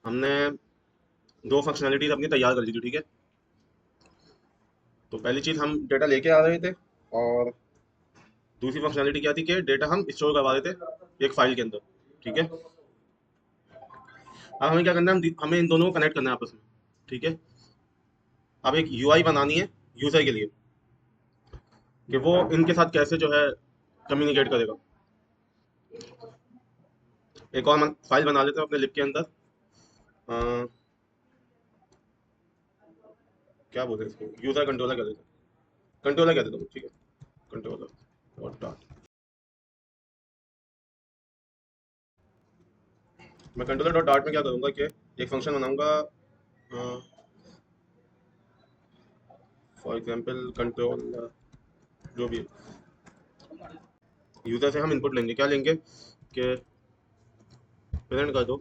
हमने दो फंक्शनैलिटीज अपनी तैयार कर ली थी, ठीक है। तो पहली चीज हम डेटा लेके आ रहे थे, और दूसरी फंक्शनैलिटी क्या थी कि डेटा हम स्टोर करवा रहे थे एक फाइल के अंदर, ठीक है। अब हमें क्या करना है, हमें इन दोनों को कनेक्ट करना है आपस में, ठीक है। अब एक यूआई बनानी है यूजर के लिए, कि वो इनके साथ कैसे जो है कम्युनिकेट करेगा। एक और फाइल बना लेते हैं अपने लिब के अंदर। अ, क्या बोलते हैं इसको, यूजर कंट्रोलर कह देते हैं, कंट्रोलर कह देता हूँ, ठीक है। कंट्रोलर डॉट डॉट, मैं कंट्रोलर डॉट डॉट में क्या करूँगा कि एक फंक्शन बनाऊंगा, फॉर एग्जांपल कंट्रोल, जो भी यूजर से हम इनपुट लेंगे, क्या लेंगे कि प्रेजेंट कर दो,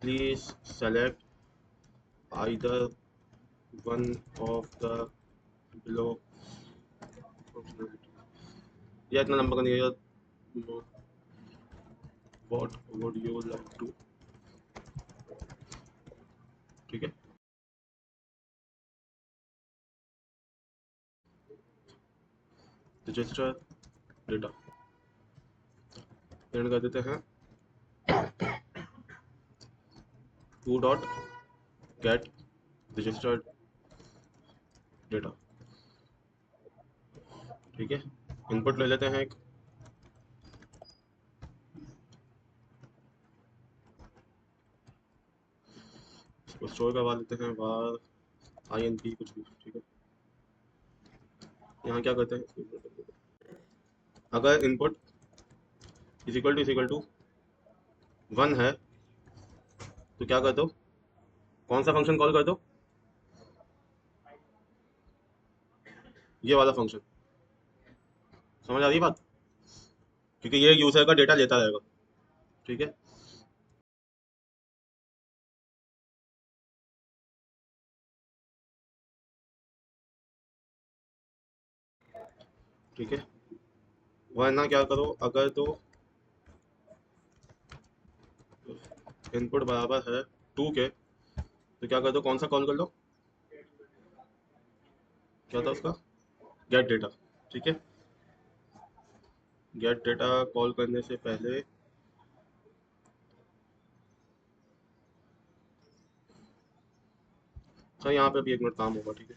please select either one of the below, या इतना लंबा करने का, what would you like to, ठीक है। रजिस्टर डेटा प्रिंट कर देते हैं, two dot get registered data, ठीक है। इनपुट ले लेते हैं एक, इसको स्टोर करवा लेते हैं बार आई एन पी कुछ भी, ठीक है। यहाँ क्या करते हैं, अगर input is equal to one है तो क्या कर दो, कौन सा फंक्शन कॉल कर दो, ये वाला फंक्शन। समझ आ रही है बात, क्योंकि ये यूजर का डेटा लेता रहेगा, ठीक है। ठीक है, वरना क्या करो, अगर तो इनपुट बराबर है टू के, तो क्या कर दो, कौन सा कॉल कर लो, क्या था उसका, गेट डेटा, ठीक है। गेट डेटा कॉल करने से पहले, अच्छा यहाँ पे भी एक मिनट काम होगा, ठीक है।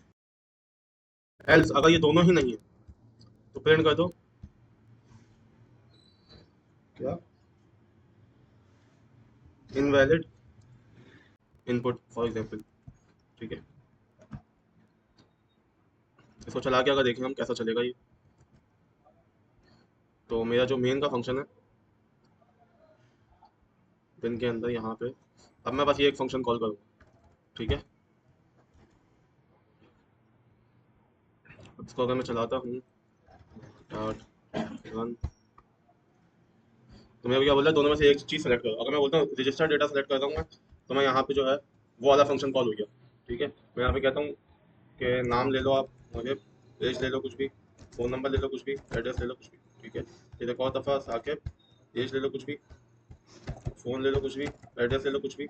एल्स अगर ये दोनों ही नहीं है तो प्रिंट कर दो क्या, इनवैलिड इनपुट फॉर एग्जांपल, ठीक है। इसको चला के अगर देखें हम कैसा चलेगा ये, तो मेरा जो मेन का फंक्शन है पिन के अंदर यहाँ पे, अब मैं बस ये एक फंक्शन कॉल करूँगा, ठीक है। इसको अगर मैं चलाता हूँ डॉट रन, तो मेरे को क्या बोल रहा है, दोनों में से एक चीज़ सेलेक्ट करो। अगर मैं बोलता हूँ रजिस्टर डेटा सेलेक्ट करता हूँ मैं, तो मैं यहाँ पे जो है वो वाला फंक्शन कॉल हो गया, ठीक है। मैं यहाँ पे कहता हूँ कि नाम ले लो आप, मुझे एज ले लो कुछ भी, फ़ोन नंबर ले लो कुछ भी, एड्रेस ले लो कुछ भी, ठीक है। फिर एक और दफ़ा साकिब, एज ले लो कुछ भी, फ़ोन ले लो कुछ भी, एड्रेस ले लो कुछ भी,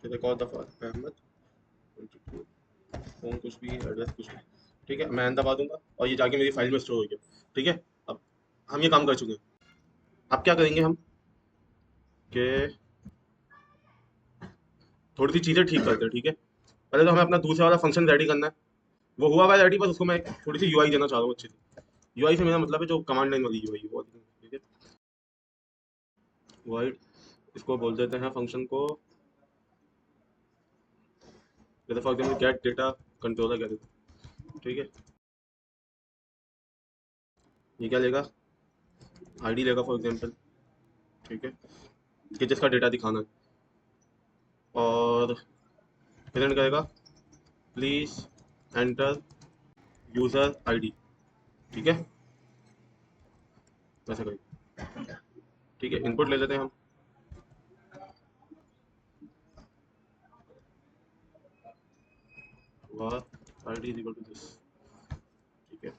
फिर एक और दफ़ा अहमद, 22, फ़ोन कुछ भी, एड्रेस कुछ भी, ठीक है। मैं दबा दूंगा और ये जाके मेरी फाइल में स्टोर हो गया, ठीक है। अब हम ये काम कर चुके हैं। अब क्या करेंगे हम कि थोड़ी सी चीज़ें ठीक करते हैं, ठीक है। पहले तो हमें अपना दूसरा वाला फंक्शन रेडी करना है, वो हुआ हुआ है रेडी, बस उसको मैं थोड़ी सी यूआई देना चाह रहा हूँ अच्छी सी। यूआई से मेरा मतलब है जो कमांड लाइन वाली यूआई, वो, ठीक है। वाइड, इसको बोल देते हैं फंक्शन को, जैसे for example gate data controller कह देते हैं, ठीक है। ये क्या लेगा, आईडी लेगा फॉर एग्जाम्पल, ठीक है, कि जिसका डेटा दिखाना है, और प्रिंट करेगा प्लीज एंटर यूजर आईडी, ठीक है। वैसे करें, ठीक है। इनपुट ले लेते हैं हम, वह ID is equal to this, ठीक है।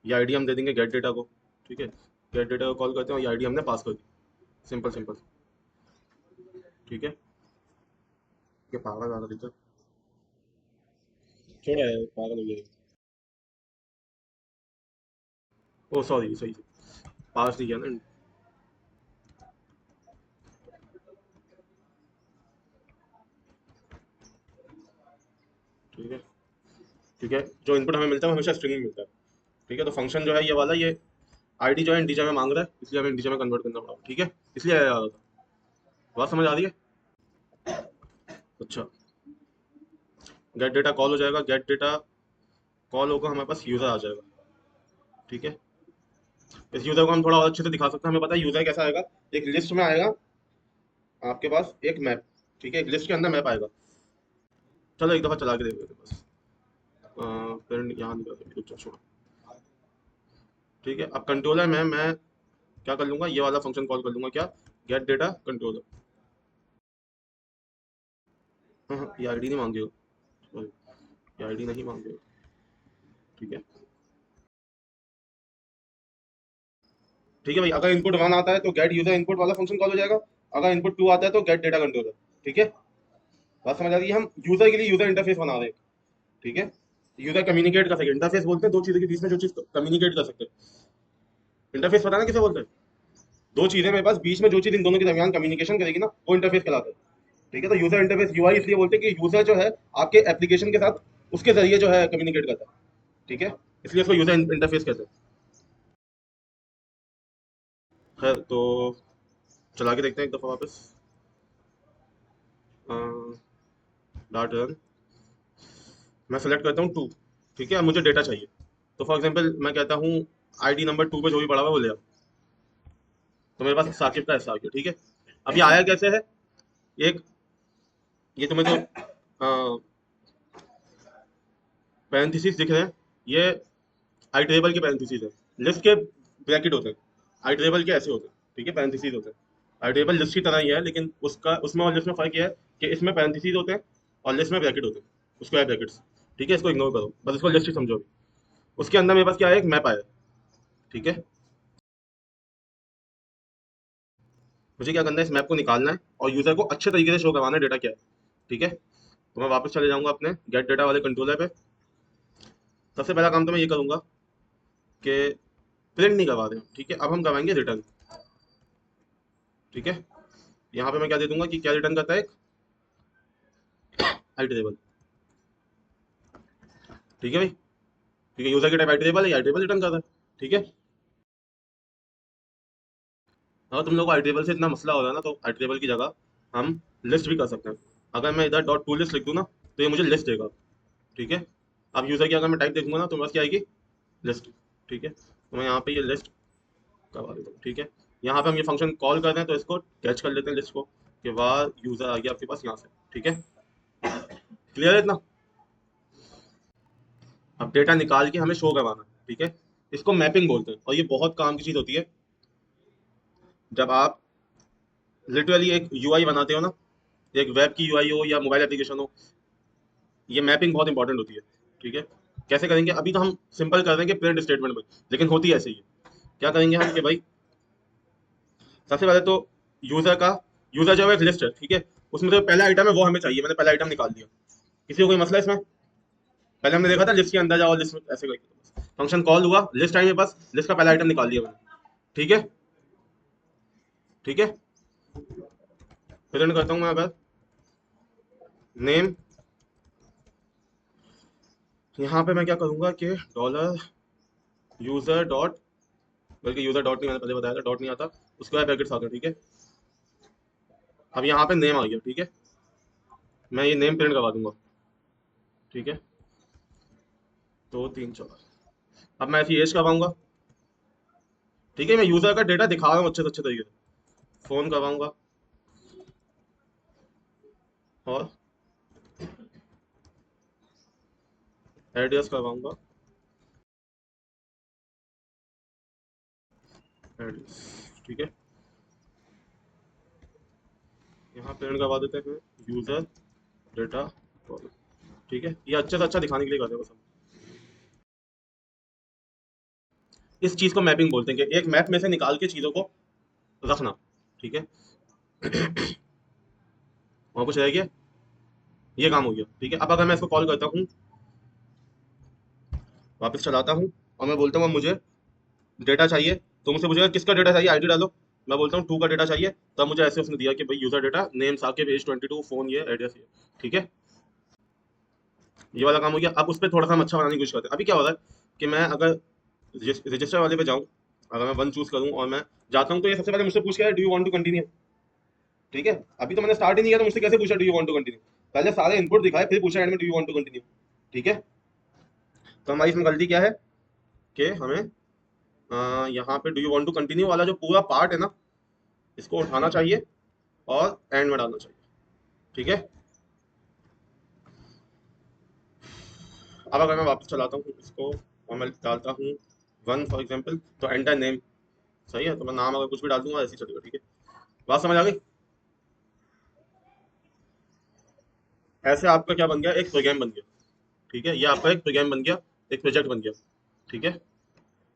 ये आईडी हम दे देंगे गेट डेटा को, ठीक है। गेट डेटा को कॉल करते हैं और ये आईडी हमने पास कर दी। Simple simple. ठीक है। ये पागल आ रहा था, छोड़ा है, पागल हो गया। ओ सॉरी सही से पास नहीं किया ना। ठीक है। ठीक है, जो इनपुट हमें मिलता है वो हमेशा स्ट्रिंग में मिलता है। ठीक है, तो फंक्शन जो है ये वाला, ये आईडी जो है इंटीजर में मांग रहा है, इसलिए हमें इंटीजर में कन्वर्ट करना पड़ा। ठीक है, इसलिए आया था। बात समझ आ रही है? अच्छा। गेट डेटा कॉल हो जाएगा, गेट डेटा कॉल होगा, हमारे पास यूजर आ जाएगा। ठीक है। इस यूजर को हम थोड़ा और अच्छे से दिखा सकते हैं। हमें पता है यूजर कैसा आएगा। एक लिस्ट में आएगा आपके पास एक मैप। ठीक है, एक लिस्ट के अंदर मैप आएगा। चलो एक दफा चला के देख लेते हैं बस। फिर यहाँ नहीं कर सकते, छोड़ो। ठीक है, अब कंट्रोलर में मैं क्या कर लूंगा, ये वाला फंक्शन कॉल कर लूंगा, क्या, गेट डेटा कंट्रोलर। हाँ हाँ, ये आईडी नहीं मांगे हो, sorry, ये आईडी नहीं मांगे हो। ठीक है। ठीक है भाई, अगर इनपुट वन आता है तो गेट यूजर इनपुट वाला फंक्शन कॉल हो जाएगा। अगर इनपुट टू आता है तो गेट डेटा कंट्रोलर। ठीक है, बात समझ आ रही है? हम यूजर के लिए यूजर इंटरफेस बना रहे हैं। ठीक है, यूजर कम्युनिकेट कर सके। इंटरफेस बोलते हैं दो चीजों के बीच में जो चीज कम्युनिकेट कर सकते हैं। इंटरफेस पता ना किसे बोलते हैं? दो चीजें मेरे पास बीच में जो चीज इन दोनों के दरमियान कम्युनिकेशन करेगी ना, वो इंटरफेस कहलाता है। ठीक है, तो यूजर इंटरफेस यूआई इसलिए बोलते हैं कि यूजर जो है आपके एप्लीकेशन के साथ उसके जरिए जो है कम्युनिकेट करता है। ठीक है, इसलिए इसको यूजर इंटरफेस कहते हैं। खैर, तो चला के देखते हैं एक दफा वापस। Dot run. मैं सेलेक्ट करता हूँ टू। ठीक है, अब मुझे डेटा चाहिए। तो फॉर एग्जांपल मैं कहता हूँ आईडी नंबर टू पे जो भी पड़ा हुआ है वो ले आओ। तो मेरे पास साकिब का ऐसा आ गया। ठीक है, अब ये आया कैसे है? एक, ये तुम्हें जो पैरेंथेसिस दिख रहे हैं, ये आई टेबल के पैरेंथेसिस है। लिस्ट के ब्रैकेट होते हैं, आई टेबल के ऐसे होते हैं। ठीक है, पैरेंथेसिस होते हैं। आई टेबल लिस्ट की तरह ही है, लेकिन उसका उसमें और लिस्ट में फर्क ये है कि इसमें पैरेंथेसिस होते हैं और लिस्ट में ब्रैकेट होते हैं, स्क्वायर ब्रैकेट्स। ठीक है, इसको इग्नोर करो, बस इसको लिस्ट ही समझो अभी। उसके अंदर मेरे पास क्या है, एक मैप आया। ठीक है, मुझे क्या करना है, इस मैप को निकालना है और यूजर को अच्छे तरीके से शो करवाना है डेटा क्या है। ठीक है, तो मैं वापस चले जाऊंगा अपने गेट डेटा वाले कंट्रोलर पे। सबसे पहला काम तो मैं ये करूंगा कि प्रिंट नहीं करवा दें। ठीक है, अब हम करवाएंगे रिटर्न। ठीक है, यहाँ पे मैं क्या दे दूंगा कि क्या रिटर्न करता है, आई टेबल। ठीक है भाई, ठीक है, यूजर की टाइप आई टेबल है, आई टेबल रिटर्न करता है। ठीक है, अगर तुम लोग को आई टेबल से इतना मसला हो रहा है ना, तो आई टेबल की जगह हम लिस्ट भी कर सकते हैं। अगर मैं इधर डॉट टू लिस्ट लिख दूँ ना, तो ये मुझे लिस्ट देगा। ठीक है, अब यूजर की अगर मैं टाइप देखूंगा ना, तो मेरे पास क्या आएगी, लिस्ट। ठीक है, तो मैं यहाँ पे ये लिस्ट करवा देता हूँ। ठीक है, यहाँ पे हम ये फंक्शन कॉल कर रहे हैं, तो इसको कैच कर लेते हैं लिस्ट को, कि वाह यूजर आ गया आपके पास यहाँ से। ठीक है, क्लियर है इतना? अब डेटा निकाल के हमें शो करवाना है। ठीक है, इसको मैपिंग बोलते हैं और ये बहुत काम की चीज होती है। जब आप लिटरली एक यूआई बनाते हो ना, एक वेब की यूआई हो या मोबाइल एप्लीकेशन हो, ये मैपिंग बहुत इंपॉर्टेंट होती है। ठीक है, कैसे करेंगे, अभी तो हम सिंपल कर रहे हैं कि प्रिंट स्टेटमेंट में, लेकिन होती ऐसे ही है। क्या करेंगे हम कि भाई, सबसे पहले तो यूजर का, यूजर जो है एक लिस्ट है। ठीक है, उसमें जो पहला आइटम है वो हमें चाहिए, मैंने पहला आइटम निकाल दिया। किसी को कोई मसला है इसमें? पहले हमने देखा था लिस्ट के अंदर जाओ, लिस्ट में ऐसे करके फंक्शन कॉल हुआ, लिस्ट आई मेरे पास, लिस्ट का पहला आइटम निकाल दिया मैंने। ठीक है। ठीक है, प्रिंट करता हूँ मैं अगर नेम, यहाँ पे मैं क्या करूंगा कि डॉलर यूजर डॉट, बल्कि यूजर डॉट नहीं, मैंने पहले बताया था डॉट नहीं आता, उसके बाद ब्रैकेट्स आते हैं। ठीक है, अब यहाँ पे नेम आ गया। ठीक है, मैं ये नेम प्रिंट करवा दूंगा। ठीक है, दो तीन चार। अब मैं ऐसी एज करवाऊंगा। ठीक है, मैं यूजर का डेटा दिखा रहा हूँ अच्छे से अच्छे तरीके से। फोन करवाऊंगा और एड्रेस करवाऊंगा, एड्रेस। ठीक है, यहाँ प्रिंट करवा देते हैं यूजर डेटा कॉलम। ठीक है, ये अच्छे से अच्छा दिखाने के लिए करते हैं बस हम। इस चीज को मैपिंग बोलते हैं कि एक मैप में से निकाल के चीजों को रखना। ठीक है, और कुछ रह गया? ये काम हो गया। ठीक है, अब अगर मैं इसको कॉल करता हूँ, वापस चलाता हूँ, और मैं बोलता हूँ अब मुझे डेटा चाहिए, तो मुझसे पूछेगा किसका डेटा चाहिए, आईडी डालो। मैं बोलता हूँ टू का डेटा चाहिए, तब मुझे ऐसे उसने दिया कि भाई user data, name Saqib, age 22, phone ये, एड्रेस ये। ठीक है, ये वाला काम हो गया। अब उस पर थोड़ा सा हम अच्छा बनाने की कोशिश करते हैं। अभी क्या हो रहा है कि मैं अगर रजिस्टर वाले पे जाऊँ, अगर मैं वन चूज करूँ और मैं जाता हूँ, तो ये सबसे पहले मुझसे पूछ के do you want to continue. ठीक है, अभी तो मैंने स्टार्ट ही नहीं किया, तो मुझसे कैसे पूछा do you want to continue? पहले सारे इनपुट दिखाए, फिर पूछा एंड में do you want to continue. ठीक है, तो हमारी इसमें गलती क्या है कि हमें यहाँ पे do you want to continue वाला जो पूरा पार्ट है ना, इसको उठाना चाहिए और एंड में डालना चाहिए। ठीक है, अब अगर मैं वापस चलाता हूँ इसको और मैं डालता हूँ वन फॉर एग्जाम्पल, तो एंटर नेम, सही है, तो मैं नाम अगर कुछ भी डाल दूंगा ऐसे ही चलेगा। ठीक है, बात समझ आ गई? ऐसे आपका क्या बन गया, एक प्रोग्राम बन गया। ठीक है, ये आपका एक प्रोग्राम बन गया, एक प्रोजेक्ट बन गया। ठीक है,